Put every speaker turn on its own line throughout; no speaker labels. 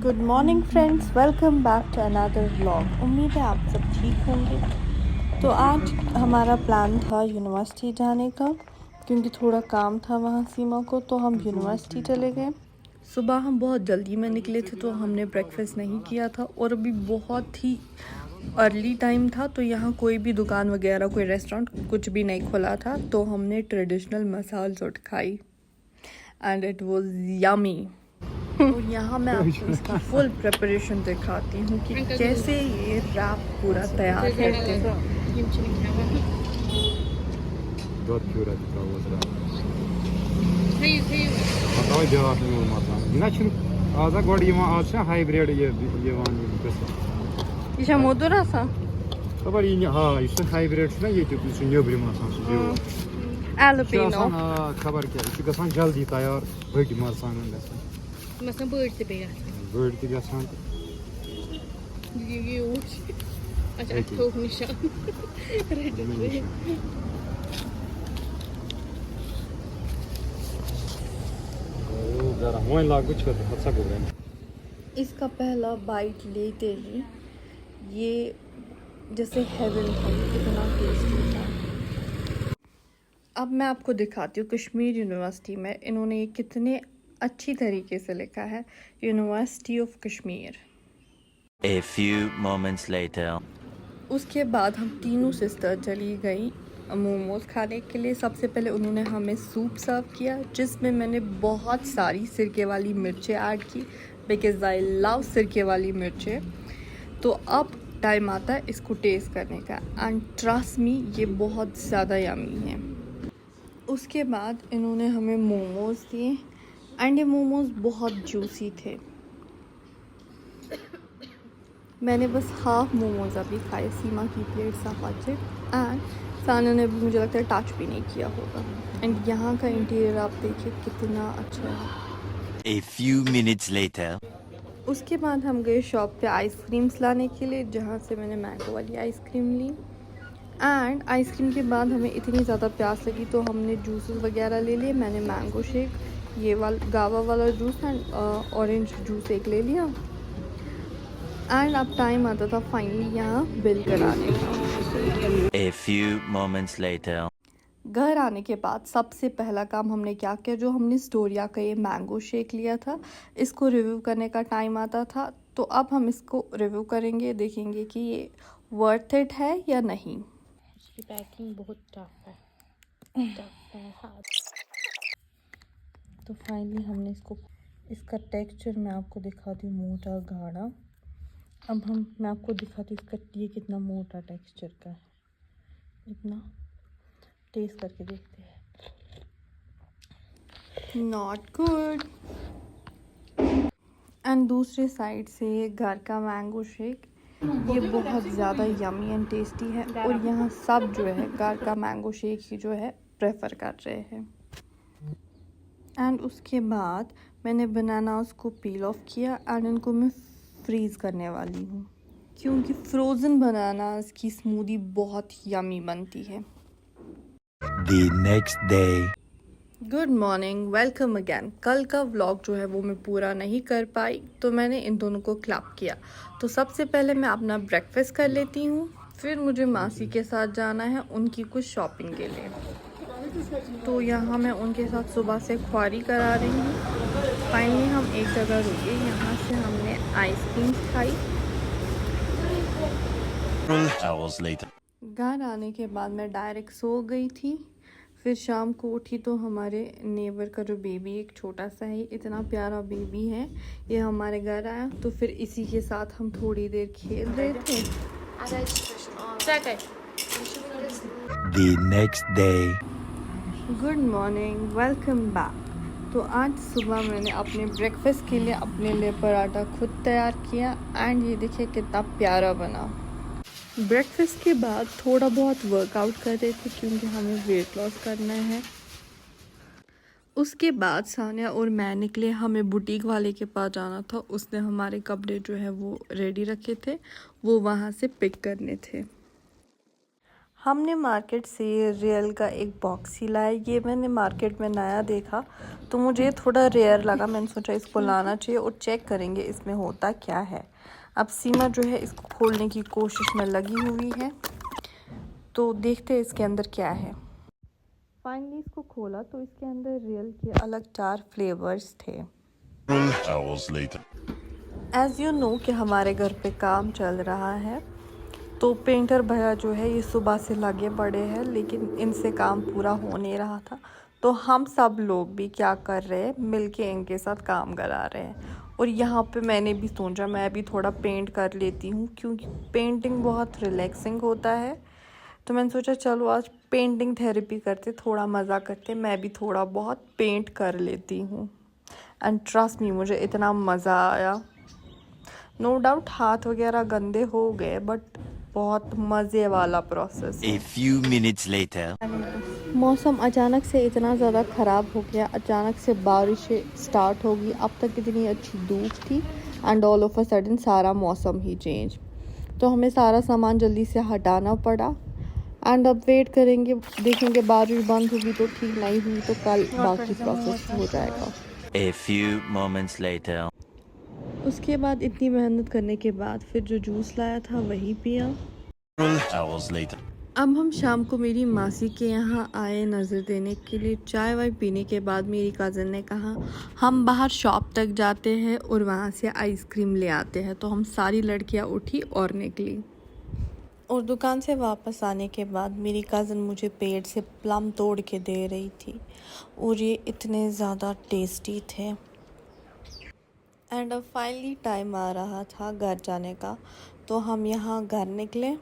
Good morning friends, welcome back to another vlog. उम्मीद है आप सब ठीक होंगे। तो आज हमारा प्लान था यूनिवर्सिटी जाने का, क्योंकि थोड़ा काम था वहाँ सीमा को, तो हम यूनिवर्सिटी चले गए। सुबह हम बहुत जल्दी में निकले थे, तो हमने ब्रेकफास्ट नहीं किया था और अभी बहुत ही अर्ली टाइम था, तो यहाँ कोई भी दुकान वगैरह, कोई रेस्टोरेंट कुछ भी नहीं खुला था। तो हमने ट्रेडिशनल मसाल जोट खाई एंड इट वाज यमी। और यहाँ मैं आपको इसकी फुल प्रिपरेशन दिखाती हूँ कि कैसे ये रैप पूरा तैयार करते हैं।
Давай devamlı olmadan. Yine çünkü ağza gol yema alsa hybrid yevan mesela.
İşte modurasa.
Tabii yine ha işte hybrid şuna yetip için yobrim asan suyu.
Alpino.
Ha kabar ki şu kasan jaldi tayar böyle marsanın desin.
Mesela böğürtü beyaz.
Böyle ki kasan
Yok. Acayip çok nişan.
जरा मोइन लागू छ अच्छा बोल रहे हैं।
इसका पहला bite लेते ही ये जैसे हेवन था, ये कितना टेस्टी था। अब मैं आपको दिखाती हूँ कश्मीर यूनिवर्सिटी में इन्होंने ये कितने अच्छी तरीके से लिखा है, university of Kashmir.
A few moments later.
उसके बाद हम तीनों सिस्टर चली गई मोमोज खाने के लिए। सबसे पहले उन्होंने हमें सूप सर्व किया, जिसमें मैंने बहुत सारी सिरके वाली मिर्चें ऐड की, बिकॉज आई लव सिरके वाली मिर्चें। तो अब टाइम आता है इसको टेस्ट करने का, एंड ट्रस्ट मी ये बहुत ज़्यादा यमी है। उसके बाद इन्होंने हमें मोमोज दिए, एंड ये मोमोज बहुत जूसी थे। मैंने बस हाफ मोमोज अभी खाए, सीमा की प्लेट सफाचिक, एंड साना ने भी मुझे लगता है टच भी नहीं किया होगा। एंड यहाँ का इंटीरियर आप देखिए कितना अच्छा है।
A few minutes later.
उसके बाद हम गए शॉप पे आइसक्रीम्स लाने के लिए, जहाँ से मैंने मैंगो वाली आइसक्रीम ली। एंड आइसक्रीम के बाद हमें इतनी ज़्यादा प्यास लगी, तो हमने जूसेस वगैरह ले लिए। मैंने मैंगो शेक, ये वाला गावा वाला जूस एंड ऑरेंज जूस एक ले लिया। एंड अब टाइम आता था फाइनली यहाँ बिल कराने का।
A few moments later.
घर आने के बाद सबसे पहला काम हमने क्या किया, जो हमने स्टोरिया का ये मैंगो शेक लिया था, इसको रिव्यू करने का टाइम आता था। तो अब हम इसको रिव्यू करेंगे, देखेंगे कि ये वर्थ इट है या नहीं।
इसकी पैकिंग बहुत टफ है। टफ है हार्ड।
तो फाइनली हमने इसका टेक्सचर मैं आपको दिखाती हूँ, मोटा गाढ़ा। अब मैं आपको दिखाती हूँ इसका ये कितना मोटा टेक्सचर का है। इतना टेस्ट करके देखते हैं। Not good. एंड दूसरे साइड से घर का मैंगो शेक, ये बहुत ज़्यादा यमी एंड टेस्टी है, और यहाँ सब जो है घर का मैंगो शेक ही जो है प्रेफर कर रहे हैं। एंड उसके बाद मैंने बनानास को पील ऑफ किया, एंड इनको मैं फ्रीज़ करने वाली हूँ, क्योंकि फ्रोज़न बनानास की स्मूदी बहुत यमी बनती है।
The next day.
Good morning, welcome again. कल का व्लॉग जो है वो मैं पूरा नहीं कर पाई, तो मैंने इन दोनों को क्लैप किया। तो सबसे पहले मैं अपना ब्रेकफास्ट कर लेती हूँ, फिर मुझे मासी के साथ जाना है उनकी कुछ शॉपिंग के लिए। तो यहाँ मैं उनके साथ सुबह से ख्वारी करा रही हूँ। फाइनली हम एक जगह रुके, यहाँ से हमने आइसक्रीम खाई।
Hours later.
घर आने के बाद मैं डायरेक्ट सो गई थी। फिर शाम को उठी तो हमारे नेबर का जो बेबी, एक छोटा सा है, इतना प्यारा बेबी है, ये हमारे घर आया। तो फिर इसी के साथ हम थोड़ी देर खेल रहे थे।
The next day.
Good morning, welcome back. तो आज सुबह मैंने अपने ब्रेकफास्ट के लिए अपने लिए पराठा खुद तैयार किया, एंड ये देखिए कितना प्यारा बना। ब्रेकफास्ट के बाद थोड़ा बहुत वर्कआउट कर रहे थे, क्योंकि हमें वेट लॉस करना है। उसके बाद सानिया और मैं निकले, हमें बुटीक वाले के पास जाना था। उसने हमारे कपड़े जो है वो रेडी रखे थे, वो वहाँ से पिक करने थे। हमने मार्केट से रियल का एक बॉक्स ही लाया। ये मैंने मार्केट में नया देखा तो मुझे थोड़ा रेयर लगा। मैंने सोचा इसको लाना चाहिए और चेक करेंगे इसमें होता क्या है। अब सीमा जो है इसको खोलने की कोशिश में लगी हुई है, तो देखते हैं इसके अंदर क्या है। फाइनली इसको खोला तो इसके अंदर रियल के अलग 4 फ्लेवर्स थे।
Hours later.
As you know कि हमारे घर पे काम चल रहा है, तो पेंटर भैया जो है ये सुबह से लगे पड़े हैं, लेकिन इनसे काम पूरा हो नहीं रहा था। तो हम सब लोग भी क्या कर रहे हैं, मिलके इनके साथ काम करा रहे हैं। और यहाँ पे मैंने भी सोचा मैं भी थोड़ा पेंट कर लेती हूँ, क्योंकि पेंटिंग बहुत रिलैक्सिंग होता है। तो मैंने सोचा चलो आज पेंटिंग थेरेपी करते, थोड़ा मज़ा करते। मैं भी थोड़ा बहुत पेंट कर लेती हूँ एंड ट्रस्ट मी मुझे इतना मज़ा आया। नो डाउट हाथ वगैरह गंदे हो गए, बट बहुत मज़े वाला process.
A few minutes later.
मौसम अचानक से इतना ज़्यादा ख़राब हो गया, अचानक से बारिशें स्टार्ट हो गई। अब तक इतनी अच्छी धूप थी and all of a sudden सारा मौसम ही चेंज। तो हमें सारा सामान जल्दी से हटाना पड़ा एंड अब वेट करेंगे, देखेंगे बारिश बंद होगी तो ठीक, नहीं हुई तो कल बाकी प्रोसेस हो जाएगा।
A few moments later.
उसके बाद इतनी मेहनत करने के बाद फिर जो जूस लाया था वही पिया।
Hours later.
अब हम शाम को मेरी मासी के यहाँ आए नज़र देने के लिए। चाय वाय पीने के बाद मेरी कज़न ने कहा हम बाहर शॉप तक जाते हैं और वहाँ से आइसक्रीम ले आते हैं। तो हम सारी लड़कियाँ उठी और निकली। और दुकान से वापस आने के बाद मेरी कज़न मुझे पेड़ से प्लम तोड़ के दे रही थी और ये इतने ज़्यादा टेस्टी थे। एंड अब फाइनली टाइम आ रहा था घर जाने का, तो हम यहाँ घर निकले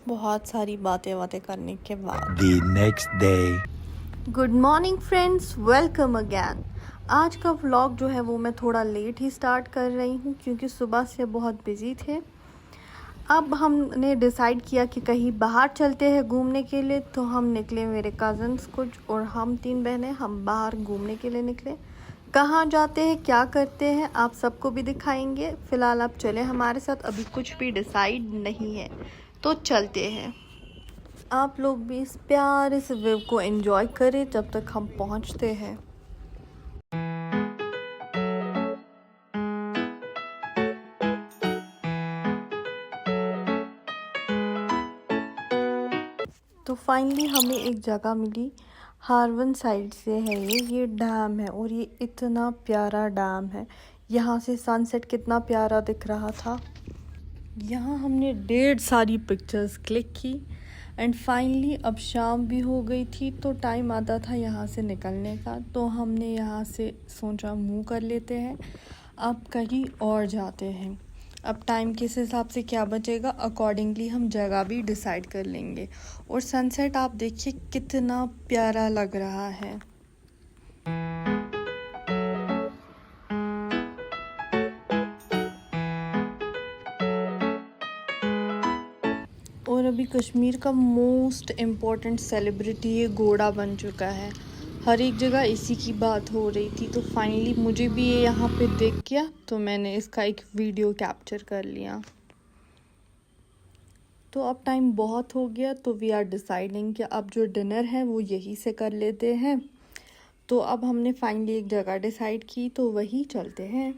बहुत सारी बातें करने के बाद।
The next day.
Good morning friends, welcome again. आज का व्लॉग जो है वो मैं थोड़ा लेट ही स्टार्ट कर रही हूँ, क्योंकि सुबह से बहुत बिजी थे। अब हमने डिसाइड किया कि कहीं बाहर चलते हैं घूमने के लिए। तो हम निकले, मेरे कज़न्स कुछ और हम 3 बहनें, हम बाहर घूमने के लिए निकले। कहाँ जाते हैं, क्या करते हैं, आप सबको भी दिखाएंगे। फ़िलहाल आप चले हमारे साथ, अभी कुछ भी डिसाइड नहीं है तो चलते हैं। आप लोग भी इस प्यारे से व्यू को एंजॉय करें जब तक हम पहुँचते हैं। तो फाइनली हमें एक जगह मिली, हारवन साइड से है ये डैम है और ये इतना प्यारा डैम है। यहाँ से सनसेट कितना प्यारा दिख रहा था। यहाँ हमने ढेर सारी पिक्चर्स क्लिक की एंड फाइनली अब शाम भी हो गई थी, तो टाइम आता था यहाँ से निकलने का। तो हमने यहाँ से सोचा मूव कर लेते हैं, अब कहीं और जाते हैं। अब टाइम किस हिसाब से क्या बचेगा, अकॉर्डिंगली हम जगह भी डिसाइड कर लेंगे। और सनसेट आप देखिए कितना प्यारा लग रहा है। और अभी कश्मीर का मोस्ट इम्पॉर्टेंट सेलिब्रिटी ये घोड़ा बन चुका है। हर एक जगह इसी की बात हो रही थी, तो फाइनली मुझे भी ये यहाँ पे दिख गया, तो मैंने इसका एक वीडियो कैप्चर कर लिया। तो अब टाइम बहुत हो गया, तो वी आर डिसाइडिंग कि अब जो डिनर है वो यहीं से कर लेते हैं। तो अब हमने फाइनली एक जगह डिसाइड की, तो वही चलते हैं।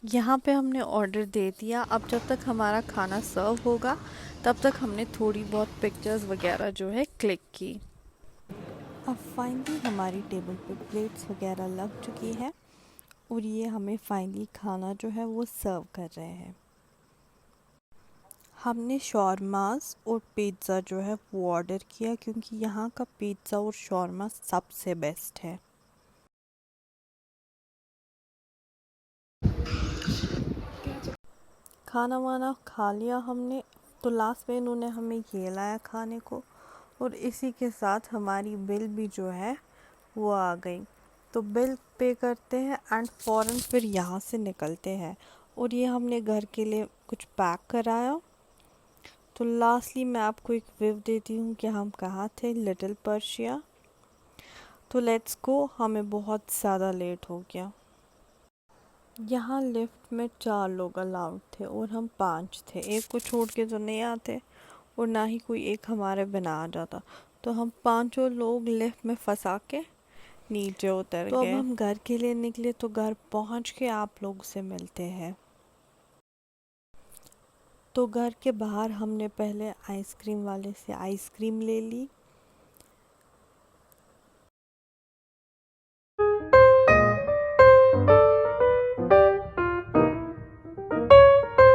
यहाँ पे हमने ऑर्डर दे दिया। अब जब तक हमारा खाना सर्व होगा तब तक हमने थोड़ी बहुत पिक्चर्स वगैरह जो है क्लिक की। अब फाइनली हमारी टेबल पे प्लेट्स वगैरह लग चुकी है और ये हमें फाइनली खाना जो है वो सर्व कर रहे हैं। हमने शॉर्मास और पिज़्ज़ा जो है वो ऑर्डर किया, क्योंकि यहाँ का पिज़्ज़ा और शॉर्मा सबसे बेस्ट है। खाना वाना खा लिया हमने, तो लास्ट में इन्होंने हमें ये लाया खाने को और इसी के साथ हमारी बिल भी जो है वो आ गई। तो बिल पे करते हैं एंड फ़ौरन फिर यहाँ से निकलते हैं। और ये हमने घर के लिए कुछ पैक कराया। तो लास्टली मैं आपको एक व्यू देती हूँ कि हम कहाँ थे, लिटिल पर्शिया। तो लेट्स गो, हमें बहुत ज़्यादा लेट हो गया। यहाँ लिफ्ट में 4 लोग अलाउड थे और हम 5 थे, एक को छोड़ के तो नहीं आते। और ना ही कोई एक हमारे बिना आ जाता। तो हम पांचों लोग लिफ्ट में फंसा के नीचे उतर गए। तो अब हम घर के लिए निकले, तो घर पहुंच के आप लोग से मिलते हैं। तो घर के बाहर हमने पहले आइसक्रीम वाले से आइसक्रीम ले ली